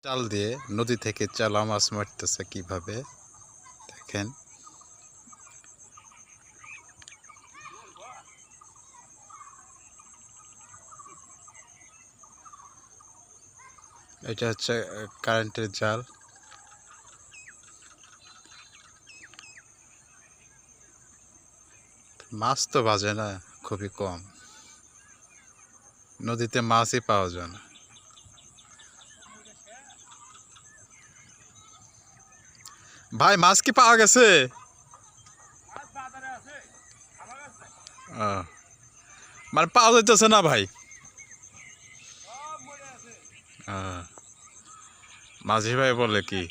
জাল দিয়ে নদী থেকে চালা মাছ মারতেছে কিভাবে দেখেন। এটা হচ্ছে কারেন্টের জাল। মাছ তো বাজে না, খুবই কম। নদীতে মাছই পাওয়া যায় না। ভাই মাছ কি পাওয়া গেছে? মানে পাওয়া যাইতেছে না ভাই। মাঝি ভাই বলে কি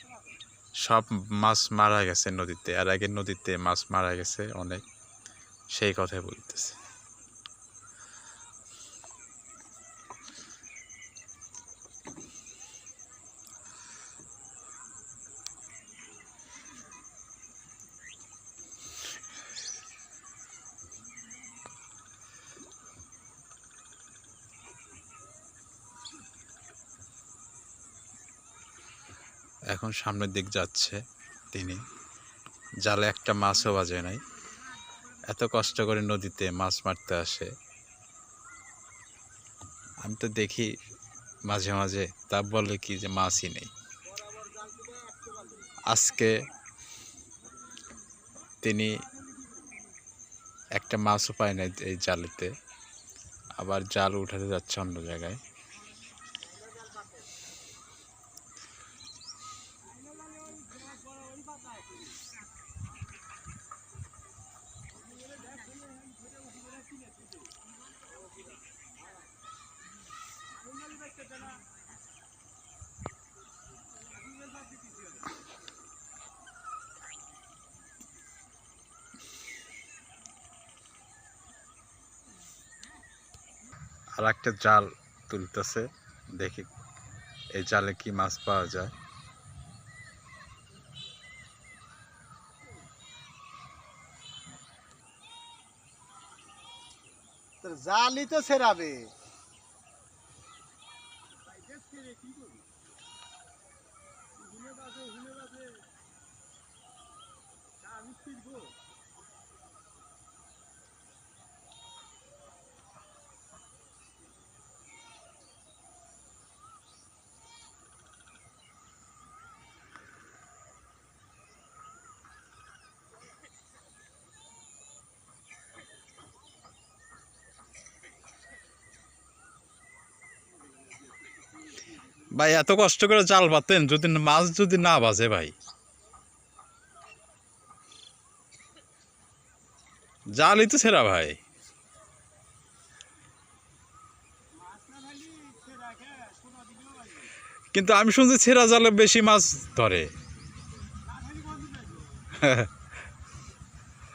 সব মাছ মারা গেছে নদীতে, আর আগে নদীতে মাছ মারা গেছে অনেক, সেই কথাই বলতেছে। এখন সামনের দিক যাচ্ছে তিনি, জালে একটা মাছও বাজে নাই। এত কষ্ট করে নদীতে মাছ মারতে আসে, আমি তো দেখি মাঝে মাঝে, তা বলে কি যে মাছই নেই। আজকে তিনি একটা মাছও পায় না এই জালেতে, আবার জাল উঠাতে যাচ্ছে অন্য জায়গায়। আর একটা জাল তুলতেছে, দেখি এই জালে কি মাছ পাওয়া যায়। জালই তো ছেড়াবে। ভাই এত কষ্ট করে জাল পাতেন, যদি মাছ যদি না বাজে ভাই, জালই তো ছেঁড়া ভাই। কিন্তু আমি শুনছি ছেঁড়া জালে বেশি মাছ ধরে।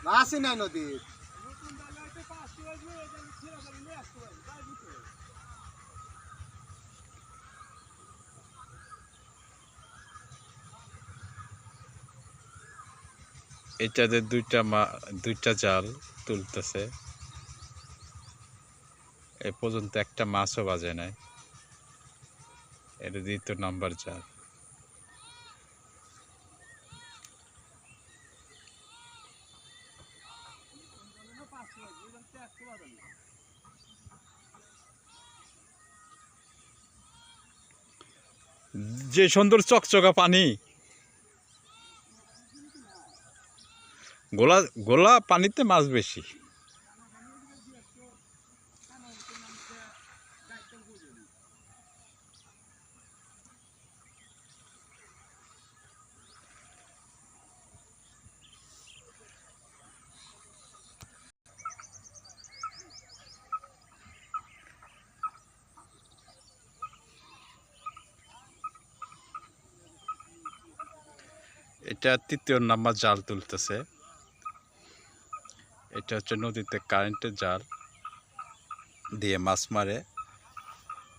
মাছই নাই নদীর। এটাতে দুইটা জাল তুলতেছে, এ পর্যন্ত একটা মাছও বাজে নাই। এটা 2 নম্বর জাল। যে সুন্দর চকচকা পানি, গোলা গোলা পানিতে মাছ বেশি। এটা 3 নম্বর জাল তুলতেছে। এটা হচ্ছে নদীতে কারেন্টের জাল দিয়ে মাছ মারে,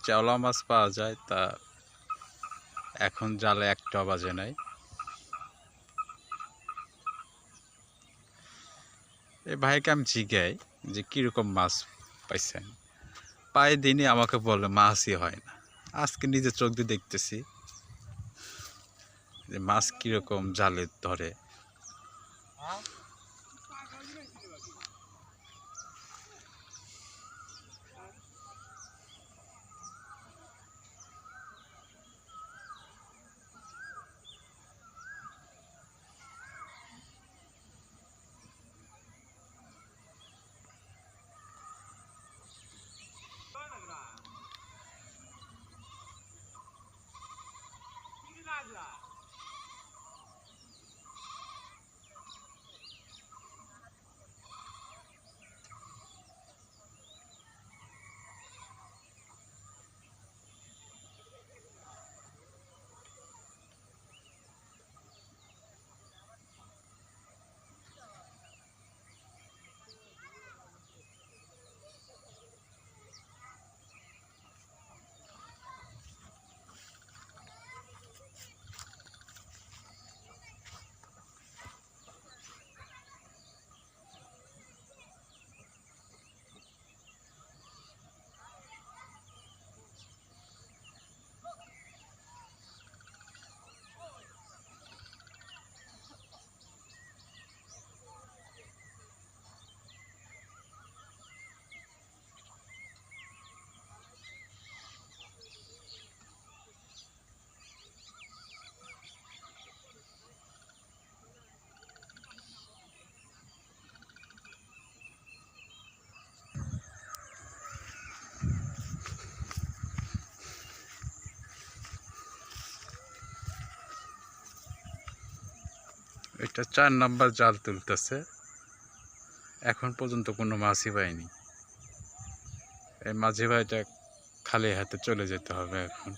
চাওলা মাছ পাওয়া যায়, তা এখন জালে একটা বাজে নাই। এই ভাইকে আমি জিজ্ঞাই যে কীরকম মাছ পাইছেন, প্রায় দিনই আমাকে বলে মাছই হয় না। আজকে নিজের চোখ দিয়ে দেখতেছি যে মাছ কিরকম জালে ধরে। এটা 4 নাম্বার জাল তুলতেছে, এখন পর্যন্ত কোনো মাছই পাইনি। এই মাঝি ভাইটা খালি হাতে চলে যেতে হবে এখন।